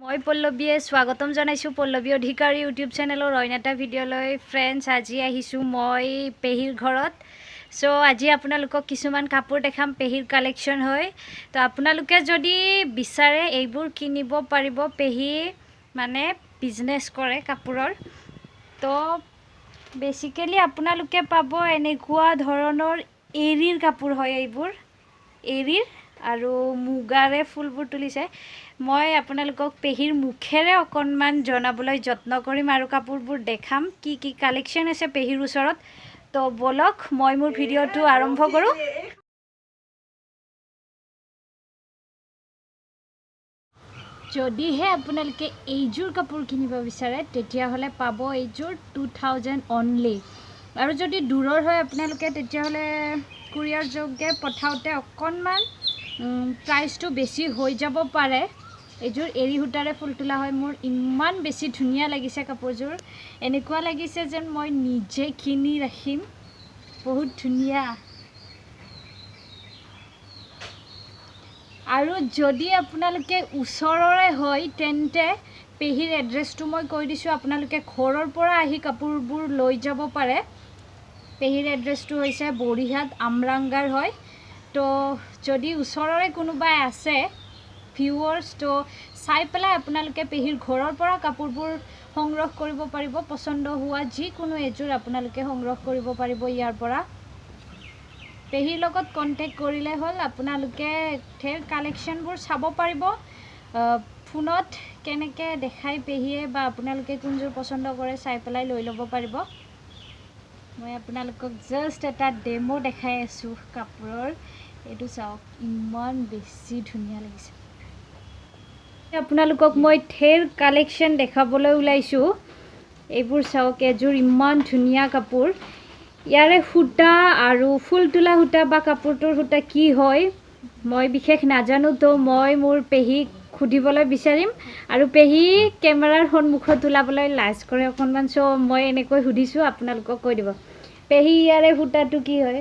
মই পল্লৱীয়ে স্বাগতম জনাইছোঁ পল্লৱী অধিকাৰী ইউটিউব চেনেলৰ অন্য এটা ভিডিঅ'লৈ। ফ্ৰেণ্ডছ, আজি আহিছোঁ মই পেহীৰ ঘৰত। চ' আজি আপোনালোকক কিছুমান কাপোৰ দেখাম, পেহীৰ কালেকশ্যন হয়। তো আপোনালোকে যদি বিচাৰে এইবোৰ কিনিব পাৰিব। পেহী মানে বিজনেছ কৰে কাপোৰৰ। তো বেচিকেলি আপোনালোকে পাব এনেকুৱা ধৰণৰ এৰীৰ কাপোৰ হয় এইবোৰ, এৰীৰ আৰু মুগাৰে ফুলবোৰ তুলিছে। মই আপোনালোকক পেহীৰ মুখেৰে অকণমান জনাবলৈ যত্ন কৰিম আৰু কাপোৰবোৰ দেখাম, কি কি কালেকশ্যন আছে পেহীৰ ওচৰত। তো বলক মই মোৰ ভিডিঅ'টো আৰম্ভ কৰোঁ। যদিহে আপোনালোকে এইযোৰ কাপোৰ কিনিব বিচাৰে তেতিয়াহ'লে পাব এইযোৰ 2000 অনলি। আৰু যদি দূৰৰ হয় আপোনালোকে তেতিয়াহ'লে কুৰিয়াৰ যোগে পঠাওঁতে অকণমান প্ৰাইচটো বেছি হৈ যাব পাৰে। এইযোৰ এৰী সূতাৰে ফুল তোলা হয়। মোৰ ইমান বেছি ধুনীয়া লাগিছে কাপোৰযোৰ, এনেকুৱা লাগিছে যেন মই নিজে কিনি ৰাখিম। বহুত ধুনীয়া। আৰু যদি আপোনালোকে ওচৰৰে হয় তেন্তে পেহীৰ এড্ৰেছটো মই কৈ দিছোঁ, আপোনালোকে ঘৰৰ পৰা আহি কাপোৰবোৰ লৈ যাব পাৰে। পেহীৰ এড্ৰেছটো হৈছে বৰিহাট আমৰাংগাৰ হয়। তো যদি ওচৰৰে কোনোবাই আছে ভিউৱাৰ্ছ, তো চাই পেলাই আপোনালোকে পেহীৰ ঘৰৰ পৰা কাপোৰবোৰ সংগ্ৰহ কৰিব পাৰিব। পচন্দ হোৱা যিকোনো এযোৰ আপোনালোকে সংগ্ৰহ কৰিব পাৰিব ইয়াৰ পৰা। পেহীৰ লগত কণ্টেক্ট কৰিলে হ'ল, আপোনালোকে ঢেৰ কালেকশ্যনবোৰ চাব পাৰিব। ফোনত কেনেকৈ দেখাই পেহীয়ে বা আপোনালোকে কোনযোৰ পচন্দ কৰে চাই পেলাই লৈ ল'ব পাৰিব। মই আপোনালোকক জাষ্ট এটা ডেমো দেখাই আছোঁ কাপোৰৰ। এইটো চাওক, ইমান বেছি ধুনীয়া লাগিছে। আপোনালোকক মই ঢেৰ কালেকশ্যন দেখাবলৈ ওলাইছোঁ। এইবোৰ চাওক, এযোৰ ইমান ধুনীয়া কাপোৰ। ইয়াৰে সূতা আৰু ফুল তোলা সূতা বা কাপোৰটোৰ সূতা কি হয় মই বিশেষ নাজানো। তো মই মোৰ পেহীক সুধিবলৈ বিচাৰিম। আৰু পেহী কেমেৰাৰ সন্মুখত ওলাবলৈ লাজ কৰে অকণমান, চ' মই এনেকৈ সুধিছোঁ, আপোনালোকক কৈ দিব। পেহী, ইয়াৰে সূতাটো কি হয়?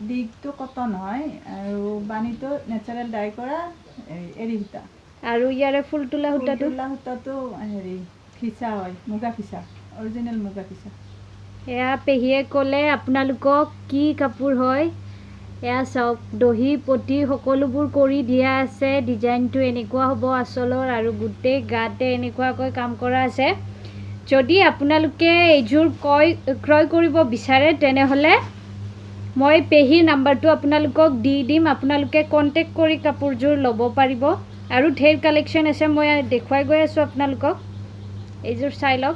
দিগটো কটন হয় আৰু বাণীটো নেচাৰেল ডাই কৰা এৰী সূতা। আৰু ইয়াৰে ফুল তোলা সূতাটো হেৰি ফিচা হয়, মুগা ফিচা, অৰিজিনেল মুগা ফিচা। এয়া পেহীয়ে ক'লে আপোনালোকক কি কাপোৰ হয়। এয়া চাওক, দহি পটি সকলোবোৰ কৰি দিয়া আছে। ডিজাইনটো এনেকুৱা হ'ব আঁচলৰ, আৰু গোটেই গাতে এনেকুৱাকৈ কাম কৰা আছে। যদি আপোনালোকে এইযোৰ ক্ৰয় কৰিব বিচাৰে তেনেহ'লে মই পেহীৰ নাম্বাৰটো আপোনালোকক দি দিম। আপোনালোকে কণ্টেক্ট কৰি কাপোৰযোৰ ল'ব পাৰিব। আৰু ঢেৰ কালেকশ্যন আছে, মই দেখুৱাই গৈ আছোঁ আপোনালোকক। এইযোৰ চাই লওক।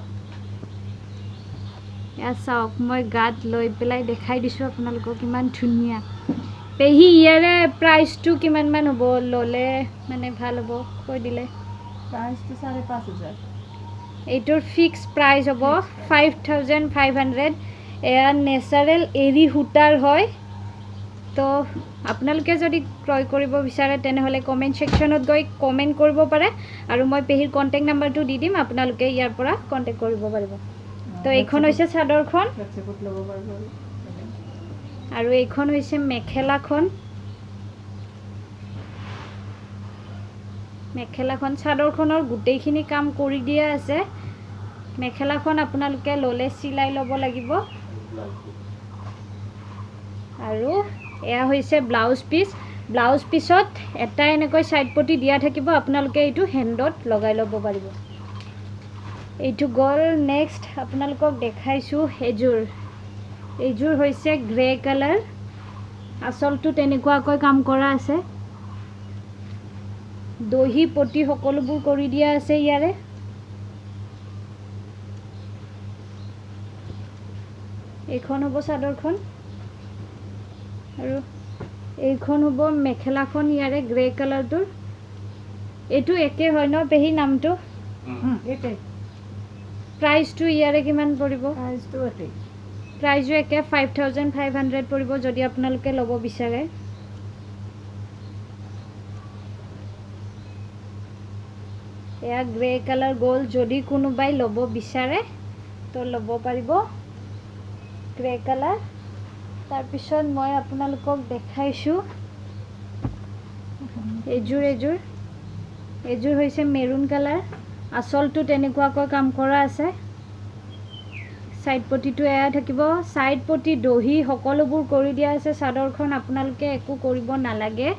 এয়া চাওক, মই গাত লৈ পেলাই দেখাই দিছোঁ আপোনালোকক, ইমান ধুনীয়া। পেহী, ইয়াৰে প্ৰাইচটো কিমানমান হ'ব ল'লে মানে ভাল হ'ব কৈ দিলে? প্ৰাইচটো 5500। এইটোৰ ফিক্স প্ৰাইচ হ'ব 5500। এয়া নেচাৰেল এৰী সূতাৰ হয়। তো আপোনালোকে যদি ক্ৰয় কৰিব বিচাৰে তেনেহ'লে কমেণ্ট ছেকশ্যনত গৈ কমেণ্ট কৰিব পাৰে। আৰু মই পেহীৰ কণ্টেক্ট নাম্বাৰটো দি দিম, আপোনালোকে ইয়াৰ পৰা কণ্টেক্ট কৰিব পাৰিব। তো এইখন হৈছে চাদৰখন, আৰু এইখন হৈছে মেখেলাখন। চাদৰখনৰ গোটেইখিনি কাম কৰি দিয়া আছে। মেখেলাখন আপোনালোকে ল'লে চিলাই ল'ব লাগিব। আৰু এয়া হৈছে ব্লাউজ পিচ। ব্লাউজ পিছত এটা এনেকৈ ছাইড পটি দিয়া থাকিব, আপোনালোকে এইটো হেণ্ডত লগাই ল'ব পাৰিব। এইটো গ'ল। নেক্সট আপোনালোকক দেখাইছোঁ এইযোৰ হৈছে গ্ৰে কালাৰ। আঁচলটো তেনেকুৱাকৈ কাম কৰা আছে, দহি পটি সকলোবোৰ কৰি দিয়া আছে ইয়াৰে। এইখন হ'ব চাদৰখন, আৰু এইখন হ'ব মেখেলাখন ইয়াৰে গ্ৰে কালাৰটোৰ। এইটো একে হয় ন পেহী নামটো? একে। প্ৰাইচটো ইয়াৰে কিমান পৰিব? প্ৰাইচটো একে 5500 পৰিব যদি আপোনালোকে ল'ব বিচাৰে। এয়া গ্ৰে কালাৰ গ'ল। যদি কোনোবাই ল'ব বিচাৰে তো ল'ব পাৰিব গ্ৰে কালাৰ। তাৰপিছত মই আপোনালোকক দেখাইছোঁ এইযোৰ এযোৰ হৈছে মেৰুন কালাৰ আচলটো তেনেকুৱাকৈ কাম কৰা আছে সাইড পটিটো এয়া থাকিব সাইড পটি দহি সকলোবোৰ কৰি দিয়া আছে চাদৰখন আপোনালোকে একো কৰিব নালাগে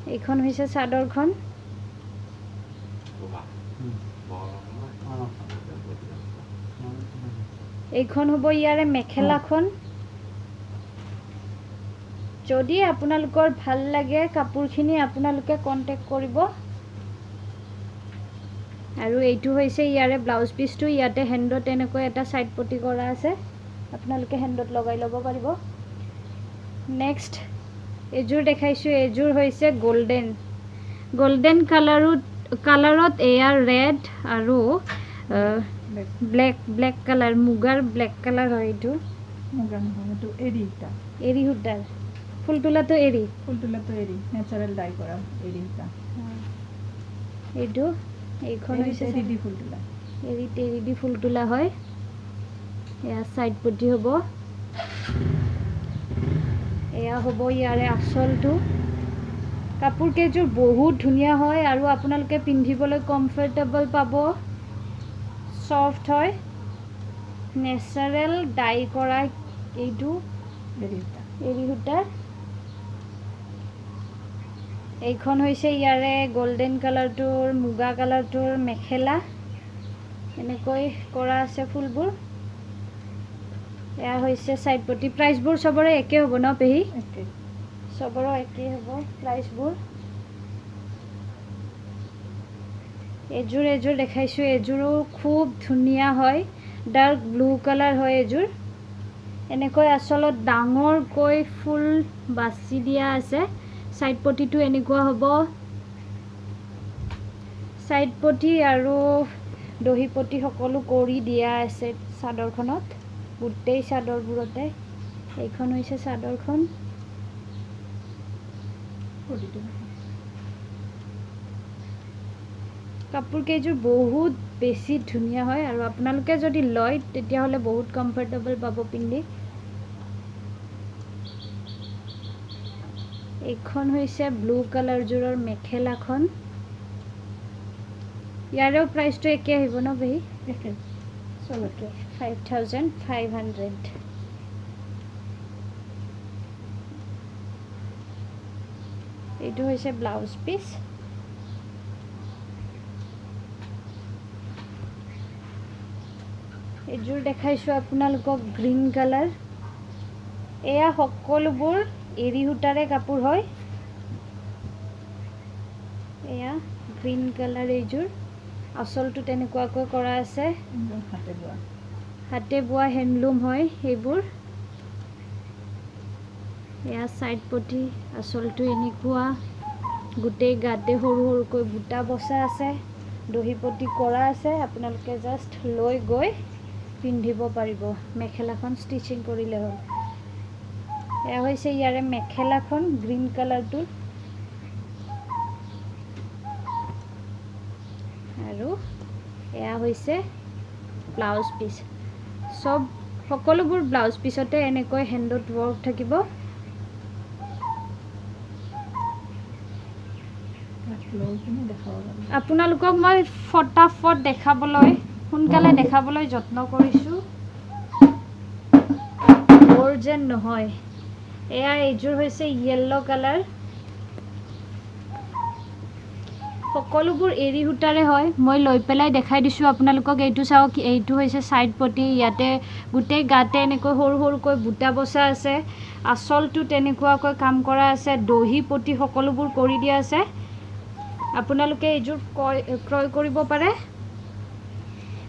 এইখন হৈছে চাদৰখন এইখন হ'ব ইয়াৰে মেখেলাখন যদি আপোনালোকৰ ভাল লাগে কাপোৰখিনি আপোনালোকে কন্টাক্ট কৰিব আৰু এইটো হৈছে ইয়াৰে ব্লাউজ পিসটো ইয়াতে হেণ্ডত এনেকৈ এটা সাইড পটি কৰা আছে আপোনালোকে হেণ্ডত লগাই ল'ব পাৰিব নেক্সট এযোৰ দেখাইছো এযোৰ হৈছে গোল্ডেন কালাৰত এয়া ৰেড আৰু ব্লেক কালাৰ মুগাৰ ব্লেক কালাৰ হয় এইটো মুগা নহয় এইটো এৰিটা এৰি সূতাৰ ফুল তোলাটো এৰি নেচাৰেল ডাই কৰা এৰিটা এইটো এইখন হৈছে এৰি দি ফুল তোলা এৰি দি ফুল তোলা হয় এয়া সাইড পটি হ'ব এয়া হ'ব ইয়াৰে আচলটো কাপোৰ কেইযোৰ বহুত ধুনীয়া হয় আৰু আপোনালোকে পিন্ধিবলৈ কমফৰ্টেবল পাব সফট হয় নেচাৰেল ডাই কৰা এইটো এৰি সূতাৰ এইখন হৈছে ইয়াৰে গোল্ডেন কালাৰটোৰ মুগা কালাৰটোৰ মেখেলা এনেকৈ কৰা আছে ফুলবোৰ এয়া হৈছে সাইড পটি প্ৰাইচবোৰ সবৰে একে হ'ব ন পেহি একে সবৰো একে হ'ব প্ৰাইচবোৰ এযোৰ দেখাইছো এযোৰো খুব ধুনীয়া হয় ডাৰ্ক ব্লু কালাৰ হয় এযোৰ এনেকৈ আচলত ডাঙৰকৈ ফুল বাছি দিয়া আছে সাইড পটিটো এনেকুৱা হ'ব সাইড পটি আৰু দহি পটি সকলো কৰি দিয়া আছে চাদৰখনত গোটেই চাদৰবোৰতে এইখন হৈছে চাদৰখন কাপোৰ কেইযোৰ বহুত বেছি ধুনীয়া হয় আৰু আপোনালোকে যদি লয় তেতিয়াহ'লে বহুত কমফৰ্টেবল পাব পিন্ধি এইখন হৈছে ব্লু কালাৰ জোৰৰ মেখেলাখন ইয়াৰেও প্ৰাইচটো একে আহিব ন পেহি একে চলকে 5500 এইটো হৈছে ব্লাউজ পিস এযোৰ দেখাইছো আপোনালোকক গ্ৰীন কালাৰ এয়া সকলোবোৰ এৰি সূতাৰে কাপোৰ হয় এয়া গ্ৰীন কালাৰ এইযোৰ আচলটো তেনেকুৱাকৈ কৰা আছে হাতে বোৱা হেণ্ডলুম হয় এইবোৰ এয়া সাইড পটি আচলটো এনেকুৱা গোটেই গাতে সৰু সৰুকৈ বুটা বসা আছে দহি পটি কৰা আছে আপোনালোকে জাস্ট লৈ গৈ পিন্ধিব পাৰিব মেখেলাখন ষ্টিচিং কৰিলে হ'ল এয়া হৈছে ইয়াৰে মেখেলাখন গ্ৰীন কালাৰটো আৰু এয়া হৈছে ব্লাউজ পিস সকলোবোৰ ব্লাউজ পিসতে এনেকৈ হেণ্ডত ৱৰ্ক থাকিব আপোনালোকক মই ফটাফট দেখাবলৈ সোনকালে দেখাবলৈ যত্ন কৰিছো বৰ যেন নহয় এয়া এইযোৰ হৈছে ইয়েলো কালাৰ সকলোবোৰ এৰি সূতাৰে হয় মই লৈ পেলাই দেখাই দিছো আপোনালোকক এইটো চাওক এইটো হৈছে সাইড পটি ইয়াতে গোটেই গাতে এনেকৈ সৰু সৰুকৈ বুটা বসা আছে আচলটো তেনেকুৱাকৈ কাম কৰা আছে দহি পটি সকলোবোৰ কৰি দিয়া আছে আপোনালোকে এইযোৰ ক্ৰয় কৰিব পাৰে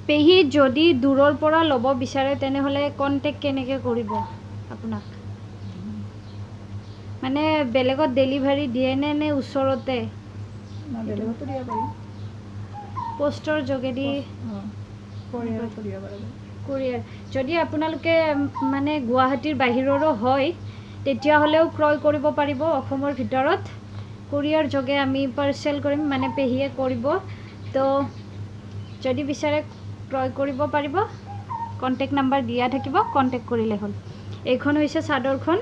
পেহি যদি দূৰৰ পৰা ল'ব বিচাৰে তেনেহলে কন্টাক্ট কেনেকৈ কৰিব আপোনাক মানে বেলেগত ডেলিভাৰী দিয়ে নে ওচৰতে পোষ্টৰ যোগেদি কোৰিয়াৰ যদি আপোনালোকে মানে গুৱাহাটীৰ বাহিৰৰো হয় তেতিয়াহ'লেও ক্ৰয় কৰিব পাৰিব অসমৰ ভিতৰত কোৰিয়াৰ যোগে আমি পাৰ্চেল কৰিম মানে পেহিয়ে কৰিব তো যদি বিচাৰে ক্ৰয় কৰিব পাৰিব কন্টাক্ট নাম্বাৰ দিয়া থাকিব কন্টাক্ট কৰিলে হ'ল এইখন হৈছে চাদৰখন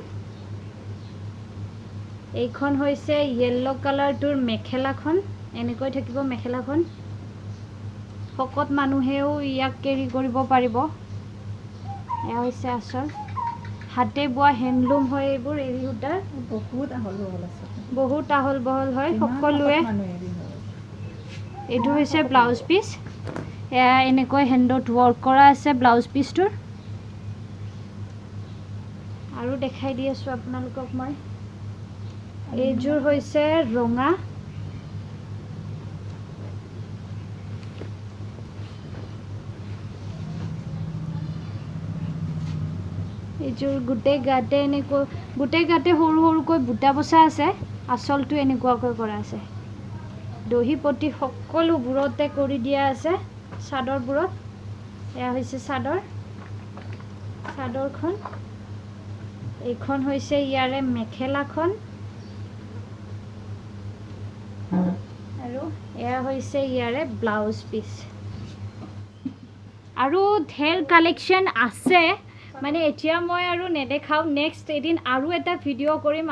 এইখন হৈছে য়েল্লো কালাৰটোৰ মেখেলাখন এনেকৈ থাকিব মেখেলাখন শকত মানুহেও ইয়াক কেৰি কৰিব পাৰিব এয়া হৈছে আচল হাতে বোৱা হেণ্ডলুম হয় এইবোৰ এৰী সূতাৰ বহুত আহল বহল আছে বহুত আহল বহল হয় সকলোৱে এইটো হৈছে ব্লাউজ পিচ এয়া এনেকৈ হেণ্ডত ৱৰ্ক কৰা আছে ব্লাউজ পিচটোৰ আৰু দেখাই দি আছোঁ আপোনালোকক মই এইযোৰ হৈছে ৰঙা এইযোৰ গোটেই গাতে এনেকৈ গোটেই গাতে সৰু সৰুকৈ বুটা বচা আছে আচলটো এনেকুৱাকৈ কৰা আছে দহি পটি সকলোবোৰতে কৰি দিয়া আছে চাদৰবোৰত এয়া হৈছে চাদৰখন এইখন হৈছে ইয়াৰে মেখেলাখন আৰু এয়া হৈছে ইয়াৰে ব্লাউজ পিচ আৰু ঢেৰ কালেকশ্যন আছে মানে এতিয়া মই আৰু নেদেখাওঁ নেক্সট এদিন আৰু এটা ভিডিঅ' কৰিম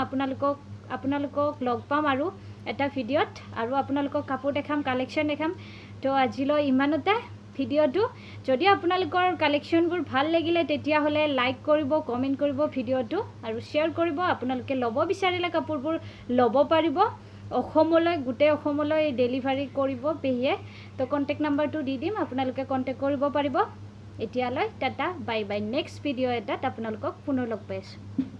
আপোনালোকক লগ পাম আৰু এটা ভিডিঅ'ত আৰু আপোনালোকক কাপোৰ দেখাম কালেকশ্যন দেখাম তো আজিলৈ ইমানতে ভিডিঅ'টো যদি আপোনালোকৰ কালেকশ্যনবোৰ ভাল লাগিলে তেতিয়াহ'লে লাইক কৰিব কমেণ্ট কৰিব ভিডিঅ'টো আৰু শ্বেয়াৰ কৰিব আপোনালোকে ল'ব বিচাৰিলে কাপোৰবোৰ ল'ব পাৰিব অসমলৈ গোটেই অসমলৈ ডেলিভাৰী কৰিব পেহিয়ে তো কণ্টেক্ট নাম্বাৰটো দি দিম আপোনালোকে কণ্টেক্ট কৰিব পাৰিব এতিয়ালৈ tata bye bye next video' এটাত আপোনালোকক পুনৰ লগ পাই আছোঁ